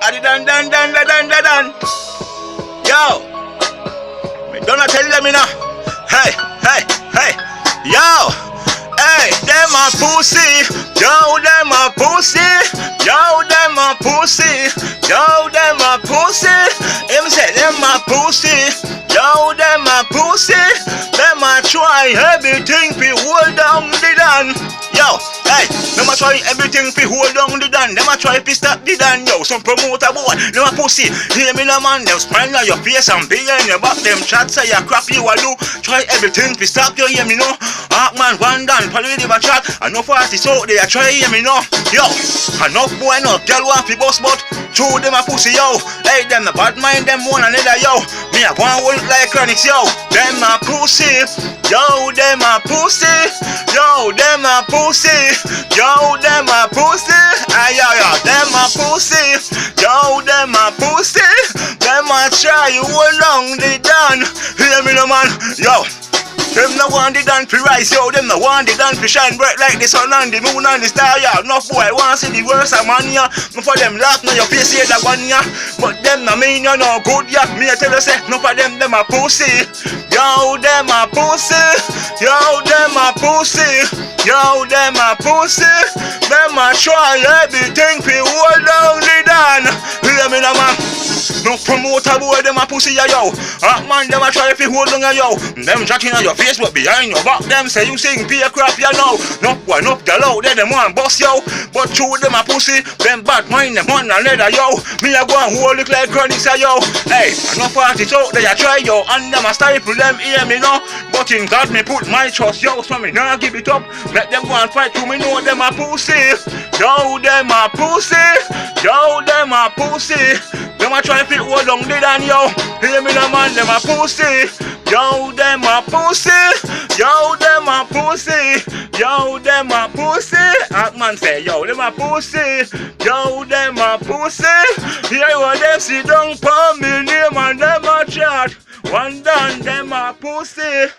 Adi dan. Yo, me don't tell them you know. Hey. Yo, hey, them a pussy. Yo, them a pussy. Yo, them a pussy. Yo, them a pussy. Him say them a pussy. Yo, them a pussy. Them a try everything fi hold down the dan. Yo, hey, them a try everything fi hold down the dan. Them a try fi stop the dan. Yo, some promoter boy, them a pussy. Hear me no man, them smile on your face and behind your back. Them chat say you crap you a do. Try everything fi stop you, hear me no. Man, one done, probably leave a chat. Enough artists out there try hear me no. Yo, enough boy no girl want fi bust but two them a pussy yo. Hey, them the bad mind them one another yo. Me a go and hold like chronics yo. Them a pussy. Yo, them a pussy. Yo, them a pussy. Yo, them a pussy. Ay, them a pussy. Yo, them a pussy. Them a try you along the done. Hear me no man. Yo. Them no want the dan fi rise, yo. Them no want the dan fi shine bright like the sun and the moon and the star, yeah. Enough boy want see the worst of man, yeah. No for them laugh, no your face say that one, yeah. But them no mean you no good, yeah. Me I tell you say, no for them a pussy. Yo, them a pussy. Yo, them a pussy. Yo, them a pussy. Them a try everything fi hold down the dan. Hear me no man. No promoter boy, them a pussy, yeah, yo. Man, them a try fi hold down, yo. Them chatting on your face, but behind your back, them say you sing pay crap, you know. No boy, no girl out there, them want bust, yo. But two them a pussy, them bad mind, them on a leather, yo. Me a go and hold it like chronics, yo. Hey, enough artists out there, you try, yo. And them a stifle them, hear me, no. But in God, me put my trust, yo. So me nah give it up. Let them go and fight to me, know them a pussy. Yo, them a pussy. Yo, them a pussy. Them a try to fit hold on the dan, yo. Hear me, no man, them a pussy. Yo, them a pussy. Yo, them a pussy. Yo, them a pussy. Man say, yo, them a pussy. Yo, them a pussy. Here you them sit down for me name and them a chat. One done, them a pussy.